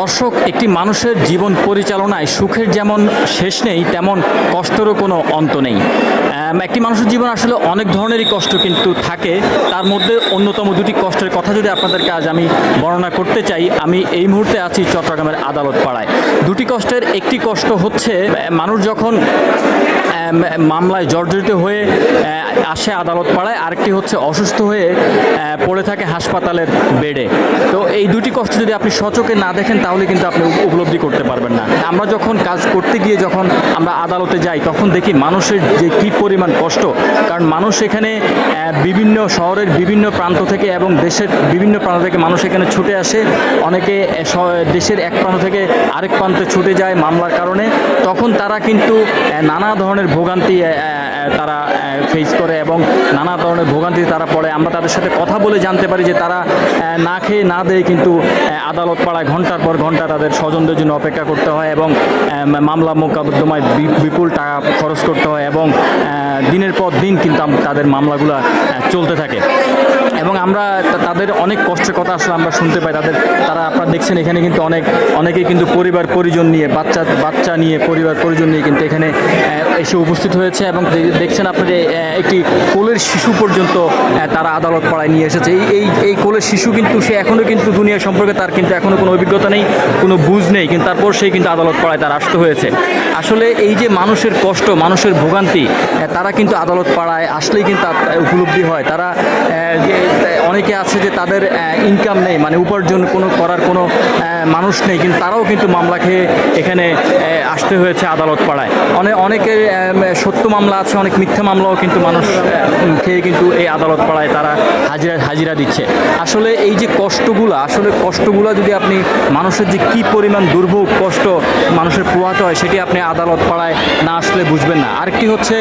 দর্শক, একটি মানুষের জীবন পরিচালনায় সুখের যেমন শেষ নেই, তেমন কষ্টেরও কোনো অন্ত নেই। একটি মানুষের জীবন আসলে অনেক ধরনেরই কষ্ট কিন্তু থাকে। তার মধ্যে অন্যতম দুটি কষ্টের কথা যদি আপনাদেরকে আজ আমি বর্ণনা করতে চাই, আমি এই মুহূর্তে আছি চট্টগ্রামের আদালত পাড়ায়। দুটি কষ্টের একটি কষ্ট হচ্ছে মানুষ যখন মামলায় জর্জরিত হয়ে আসে আদালত পাড়ায়, আরেকটি হচ্ছে অসুস্থ হয়ে পড়ে থাকে হাসপাতালের বেডে। তো এই দুটি কষ্ট যদি আপনি সচোখে না দেখেন তাহলে কিন্তু আপনি উপলব্ধি করতে পারবেন না। আমরা যখন কাজ করতে গিয়ে যখন আমরা আদালতে যাই তখন দেখি মানুষের যে কী পরিমাণ কষ্ট। কারণ মানুষ এখানে বিভিন্ন শহরের বিভিন্ন প্রান্ত থেকে এবং দেশের বিভিন্ন প্রান্ত থেকে মানুষ এখানে ছুটে আসে। অনেকে দেশের এক প্রান্ত থেকে আরেক প্রান্তে ছুটে যায় মামলার কারণে। তখন তারা কিন্তু নানা ধরনের ভোগান্তি তারা ফেস করে এবং নানা ধরনের ভোগান্তি তারা পড়ে। আমরা তাদের সাথে কথা বলে জানতে পারি যে তারা না খেয়ে না দিয়ে কিন্তু আদালত পাড়ায় ঘন্টার পর ঘন্টা তাদের স্বজনদের জন্য অপেক্ষা করতে হয় এবং মামলা মোকদ্দমায় বিপুল টাকা খরচ করতে হয় এবং দিনের পর দিন কিন্তু তাদের মামলাগুলো চলতে থাকে। এবং আমরা তাদের অনেক কষ্টের কথা আসলে আমরা শুনতে পাই। তারা আপনারা দেখছেন এখানে কিন্তু অনেকেই কিন্তু পরিবার পরিজন নিয়ে বাচ্চা নিয়ে পরিবার পরিজন নিয়ে কিন্তু এখানে এসে উপস্থিত হয়েছে এবং দেখছেন আপনার একটি কোলের শিশু পর্যন্ত তারা আদালত পাড়ায় নিয়ে এসেছে। এই কোলের শিশু কিন্তু সে এখনও কিন্তু দুনিয়া সম্পর্কে তার কিন্তু এখনও কোনো অভিজ্ঞতা নেই, কোনো বুঝ নেই, কিন্তু তারপর সেই কিন্তু আদালত পাড়ায় তার আসতে হয়েছে। আসলে এই যে মানুষের কষ্ট, মানুষের ভোগান্তি, তারা কিন্তু আদালত পাড়ায় আসলেই কিন্তু উপলব্ধি হয়। তারা অনেকে আছে যে তাদের ইনকাম নেই, মানে উপার্জন করার কোনো মানুষ নেই, কিন্তু তারাও কিন্তু মামলা খেয়ে এখানে আসতে হয়েছে আদালত পাড়ায়। অনেকের সত্য মামলা আছে, অনেক মিথ্যা মামলাও কিন্তু মানুষ খেয়ে কিন্তু এই আদালত পাড়ায় তারা হাজিরা দিচ্ছে। আসলে এই যে কষ্টগুলো যদি আপনি মানুষের যে কী পরিমাণ দুর্ভোগ কষ্ট মানুষের পোহাতে হয় সেটি আপনি আদালত পাড়ায় না আসলে বুঝবেন না। আরেকটি হচ্ছে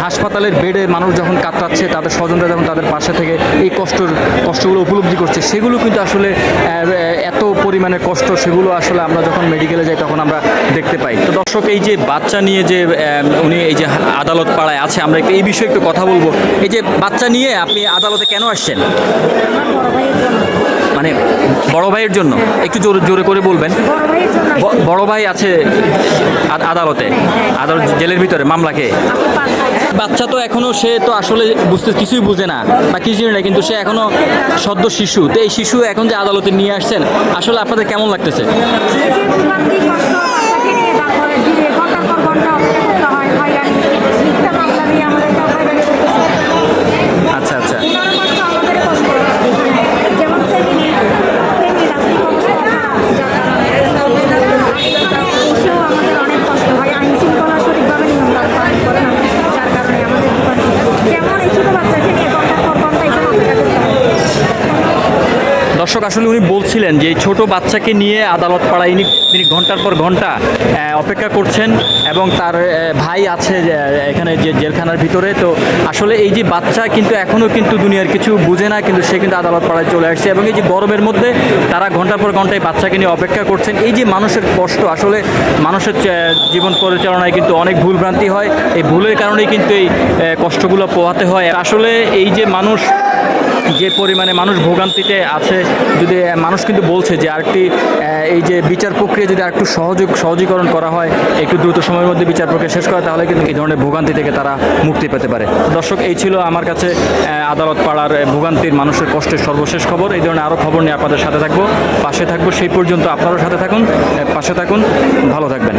হাসপাতালের বেডে মানুষ যখন কাতরাচ্ছে, তাদের স্বজনরা যখন তাদের পাশে থেকে এই কষ্টগুলো উপলব্ধি করছে, সেগুলো কিন্তু আসলে এত পরিমাণের কষ্ট, সেগুলো আসলে আমরা যখন মেডিকেলে যাই তখন আমরা দেখতে পাই। তো দর্শক, এই যে বাচ্চা নিয়ে যে উনি এই যে আদালত পাড়ায় আছে, আমরা এই বিষয়ে একটু কথা বলবো। এই যে বাচ্চা নিয়ে আপনি আদালতে কেন আসছেন? মানে বড় ভাইয়ের জন্য? একটু জোরে করে বলবেন। বড় ভাই আছে আদালতে, আদালত জেলের ভিতরে মামলা খেয়ে। বাচ্চা তো এখনো, সে তো আসলে কিছুই বুঝে না বা কিছুই না, কিন্তু সে এখনো সদ্য শিশু। তো এই শিশু এখন যে আদালতে নিয়ে আসছেন, আসলে আপনাদের কেমন লাগতেছে? আচ্ছা আচ্ছা। দর্শক, আসলে উনি বলছিলেন যে এই ছোটো বাচ্চাকে নিয়ে আদালত পাড়ায় তিনি ঘন্টার পর ঘন্টা অপেক্ষা করছেন এবং তার ভাই আছে এখানে যে জেলখানার ভিতরে। তো আসলে এই যে বাচ্চা কিন্তু এখনও কিন্তু দুনিয়ার কিছু বুঝে না, কিন্তু সে কিন্তু আদালত পাড়ায় চলে আসছে এবং এই যে গরমের মধ্যে তারা ঘন্টার পর ঘন্টায় বাচ্চাকে নিয়ে অপেক্ষা করছেন। এই যে মানুষের কষ্ট, আসলে মানুষের জীবন পরিচালনায় কিন্তু অনেক ভুলভ্রান্তি হয়। এই ভুলের কারণেই কিন্তু এই কষ্টগুলো পোহাতে হয়। আসলে এই যে মানুষ যে পরিমাণে মানুষ ভোগান্তিতে আছে, যদি মানুষ কিন্তু বলছে যে আরেকটি এই যে বিচার প্রক্রিয়া যদি আরেকটু সহজীকরণ করা হয়, একটু দ্রুত সময়ের মধ্যে বিচার প্রক্রিয়া শেষ করা, তাহলে কিন্তু এই ধরনের ভোগান্তি থেকে তারা মুক্তি পেতে পারে। দর্শক, এই ছিল আমার কাছে আদালত পাড়ার ভোগান্তির মানুষের কষ্টের সর্বশেষ খবর। এই ধরনের আরও খবর নিয়ে আপনাদের সাথে থাকবো, পাশে থাকবো। সেই পর্যন্ত আপনারাও সাথে থাকুন, পাশে থাকুন, ভালো থাকবেন।